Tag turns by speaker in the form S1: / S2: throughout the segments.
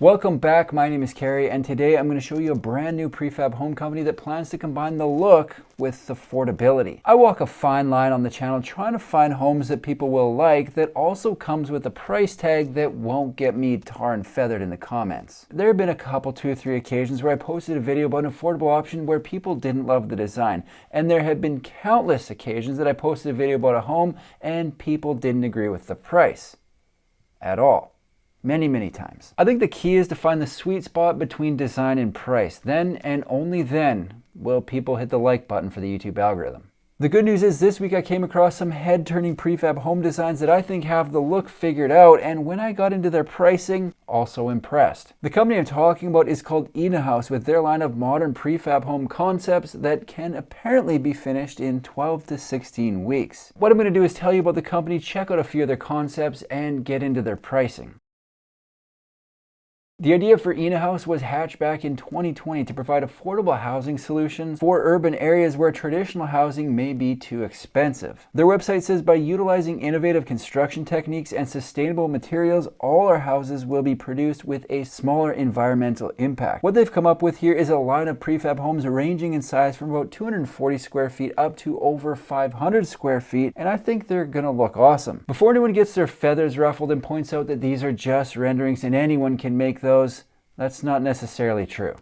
S1: Welcome back, my name is Carrie, and today I'm going to show you a brand new prefab home company that plans to combine the look with affordability. I walk a fine line on the channel trying to find homes that people will like that also comes with a price tag that won't get me tar and feathered in the comments. There have been a couple, 2 or 3 occasions where I posted a video about an affordable option where people didn't love the design, and there have been countless occasions that I posted a video about a home and people didn't agree with the price at all. Many times. I think the key is to find the sweet spot between design and price. Then and only then will people hit the like button for the YouTube algorithm. The good news is this week I came across some head-turning prefab home designs that I think have the look figured out, and when I got into their pricing, also impressed. The company I'm talking about is called House, with their line of modern prefab home concepts that can apparently be finished in 12 to 16 weeks. What I'm going to do is tell you about the company, check out a few of their concepts, and get into their pricing. The idea for House was hatched back in 2020 to provide affordable housing solutions for urban areas where traditional housing may be too expensive. Their website says by utilizing innovative construction techniques and sustainable materials, all our houses will be produced with a smaller environmental impact. What they've come up with here is a line of prefab homes ranging in size from about 240 square feet up to over 500 square feet, and I think they're gonna look awesome. Before anyone gets their feathers ruffled and points out that these are just renderings and anyone can make those, that's not necessarily true.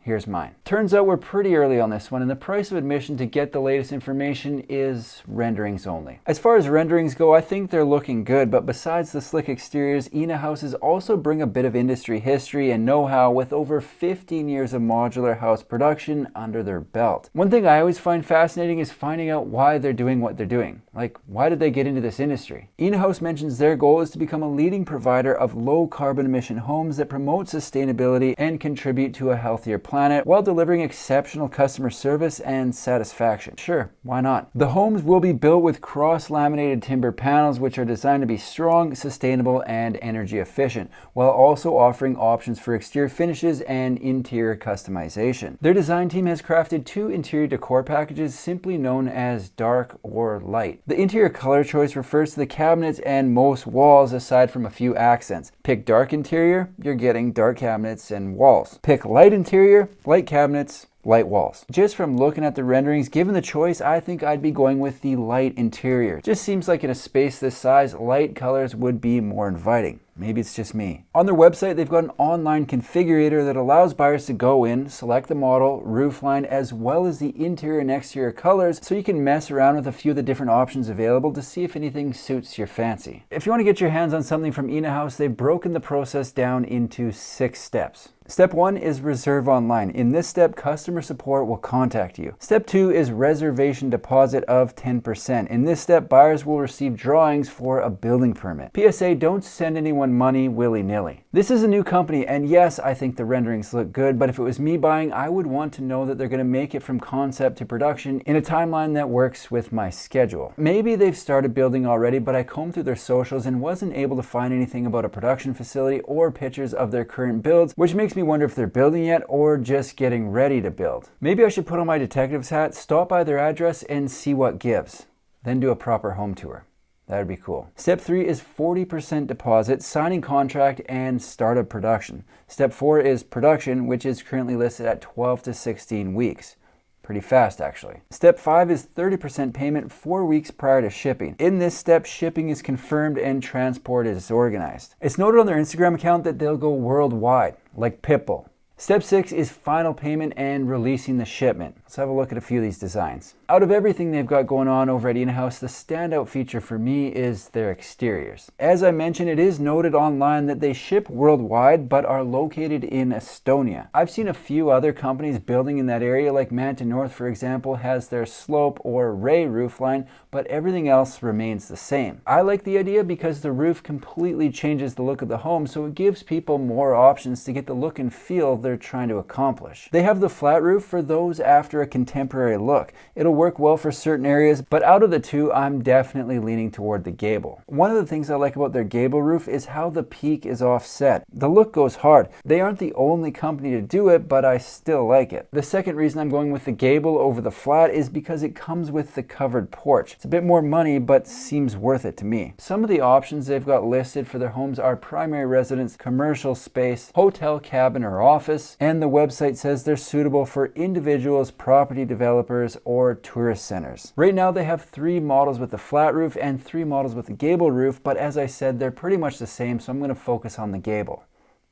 S1: Here's mine. Turns out we're pretty early on this one, and the price of admission to get the latest information is renderings only. As far as renderings go, I think they're looking good, but besides the slick exteriors, houses also bring a bit of industry history and know-how with over 15 years of modular house production under their belt. One thing I always find fascinating is finding out why they're doing what they're doing. Like, why did they get into this industry? House mentions their goal is to become a leading provider of low carbon emission homes that promote sustainability and contribute to a healthier planet while delivering exceptional customer service and satisfaction. Sure, why not? The homes will be built with cross-laminated timber panels which are designed to be strong, sustainable, and energy efficient, while also offering options for exterior finishes and interior customization. Their design team has crafted 2 interior decor packages simply known as dark or light. The interior color choice refers to the cabinets and most walls aside from a few accents. Pick dark interior, you're getting dark cabinets and walls. Pick light interior, light cabinets, light walls. Just from looking at the renderings, given the choice, I think I'd be going with the light interior. Just seems like in a space this size, light colors would be more inviting. Maybe it's just me. On their website, they've got an online configurator that allows buyers to go in, select the model, roof line, as well as the interior and exterior colors, so you can mess around with a few of the different options available to see if anything suits your fancy. If you want to get your hands on something from House, they've broken the process down into 6 steps. Step 1 is reserve online. In this step, customer support will contact you. Step 2 is reservation deposit of 10%. In this step, buyers will receive drawings for a building permit. PSA, don't send anyone money willy-nilly. This is a new company, and yes, I think the renderings look good, but if it was me buying, I would want to know that they're going to make it from concept to production in a timeline that works with my schedule. Maybe they've started building already, but I combed through their socials and wasn't able to find anything about a production facility or pictures of their current builds, which makes me wonder if they're building yet or just getting ready to build. Maybe I should put on my detective's hat, stop by their address, and see what gives. Then do a proper home tour. That'd be cool. Step 3 is 40% deposit, signing contract, and start of production. Step 4 is production, which is currently listed at 12 to 16 weeks. Pretty fast, actually. Step 5 is 30% payment 4 weeks prior to shipping. In this step, shipping is confirmed and transport is organized. It's noted on their Instagram account that they'll go worldwide, like Pitbull. Step 6 is final payment and releasing the shipment. Let's have a look at a few of these designs. Out of everything they've got going on over at House, the standout feature for me is their exteriors. As I mentioned, it is noted online that they ship worldwide but are located in Estonia. I've seen a few other companies building in that area, like Manta North, for example, has their slope or ray roofline, but everything else remains the same. I like the idea because the roof completely changes the look of the home, so it gives people more options to get the look and feel they're trying to accomplish. They have the flat roof for those after a contemporary look. It'll work well for certain areas, but out of the two, I'm definitely leaning toward the gable. One of the things I like about their gable roof is how the peak is offset. The look goes hard. They aren't the only company to do it, but I still like it. The second reason I'm going with the gable over the flat is because it comes with the covered porch. It's a bit more money, but seems worth it to me. Some of the options they've got listed for their homes are primary residence, commercial space, hotel, cabin, or office, and the website says they're suitable for individuals, property developers, or tourist centers. Right now they have 3 models with the flat roof and 3 models with the gable roof, but as I said, they're pretty much the same, so I'm going to focus on the gable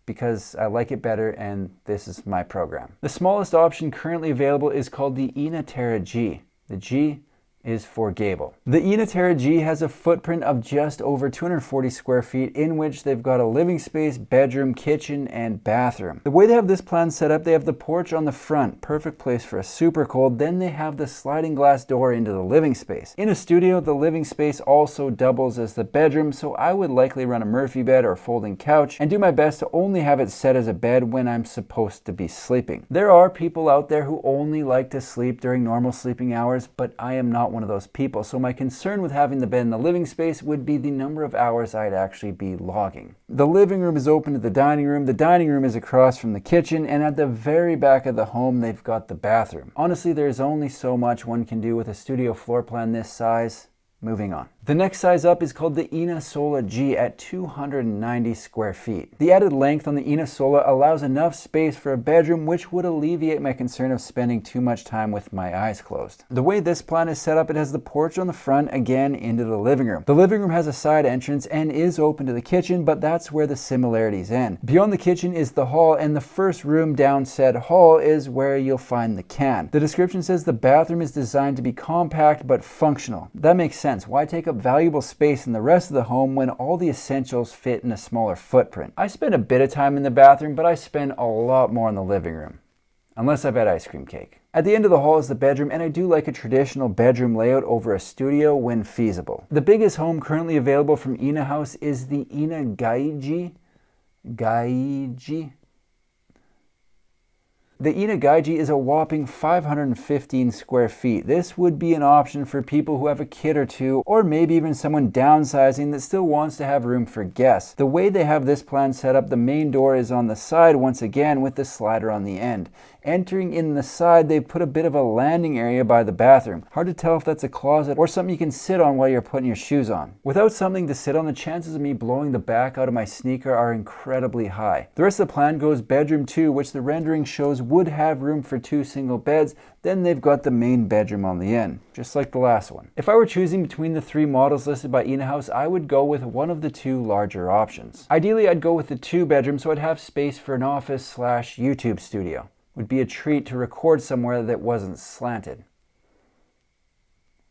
S1: because I like it better and this is my program. The smallest option currently available is called the Terra G. The G is for gable. The Terra G has a footprint of just over 240 square feet in which they've got a living space, bedroom, kitchen, and bathroom. The way they have this plan set up, they have the porch on the front, perfect place for a super cold. Then they have the sliding glass door into the living space. In a studio, the living space also doubles as the bedroom, so I would likely run a Murphy bed or folding couch and do my best to only have it set as a bed when I'm supposed to be sleeping. There are people out there who only like to sleep during normal sleeping hours, but I am not one of those people, so my concern with having the bed in the living space would be the number of hours I'd actually be logging. The living room is open to the dining room is across from the kitchen, and at the very back of the home they've got the bathroom. Honestly, there's only so much one can do with a studio floor plan this size. Moving on. The next size up is called the Sola G at 290 square feet. The added length on the Sola allows enough space for a bedroom, which would alleviate my concern of spending too much time with my eyes closed. The way this plan is set up, it has the porch on the front, again into the living room. The living room has a side entrance and is open to the kitchen, but that's where the similarities end. Beyond the kitchen is the hall, and the first room down said hall is where you'll find the can. The description says the bathroom is designed to be compact but functional. That makes sense. Why take up valuable space in the rest of the home when all the essentials fit in a smaller footprint? I spend a bit of time in the bathroom, but I spend a lot more in the living room. Unless I've had ice cream cake. At the end of the hall is the bedroom, and I do like a traditional bedroom layout over a studio when feasible. The biggest home currently available from House is the Gaiji. The Gaiji is a whopping 515 square feet. This would be an option for people who have a kid or two, or maybe even someone downsizing that still wants to have room for guests. The way they have this plan set up, the main door is on the side once again with the slider on the end. Entering in the side, they put a bit of a landing area by the bathroom. Hard to tell if that's a closet or something you can sit on while you're putting your shoes on. Without something to sit on, the chances of me blowing the back out of my sneaker are incredibly high. The rest of the plan goes bedroom 2, which the rendering shows would have room for 2 single beds. Then they've got the main bedroom on the end, just like the last one. If I were choosing between the 3 models listed by House, I would go with one of the 2 larger options. Ideally, I'd go with the 2 bedroom so I'd have space for an office / YouTube studio. Would be a treat to record somewhere that wasn't slanted.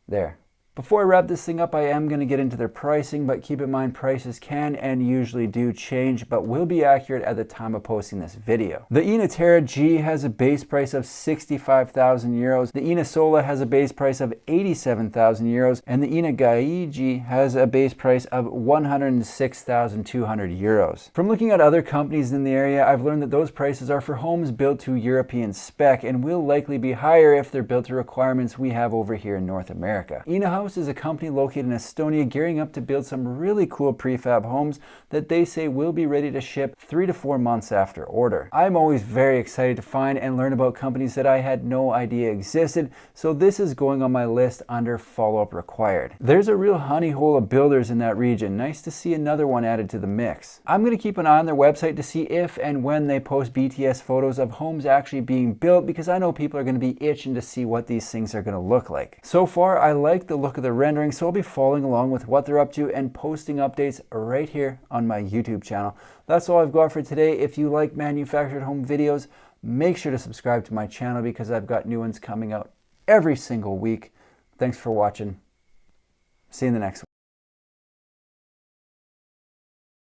S1: There. Before I wrap this thing up, I am going to get into their pricing, but keep in mind prices can and usually do change, but will be accurate at the time of posting this video. The Terra G has a base price of 65,000 euros. The Sola has a base price of 87,000 euros, and the Gaiji has a base price of 106,200 euros. From looking at other companies in the area, I've learned that those prices are for homes built to European spec and will likely be higher if they're built to requirements we have over here in North America. House is a company located in Estonia gearing up to build some really cool prefab homes that they say will be ready to ship 3 to 4 months after order. I'm always very excited to find and learn about companies that I had no idea existed, so this is going on my list under follow-up required. There's a real honey hole of builders in that region. Nice to see another one added to the mix. I'm going to keep an eye on their website to see if and when they post BTS photos of homes actually being built, because I know people are going to be itching to see what these things are going to look like. So far, I like the look of the rendering, so I'll be following along with what they're up to and posting updates right here on my YouTube channel. That's all I've got for today. If you like manufactured home videos, make sure to subscribe to my channel because I've got new ones coming out every single week. Thanks for watching. See you in the next one.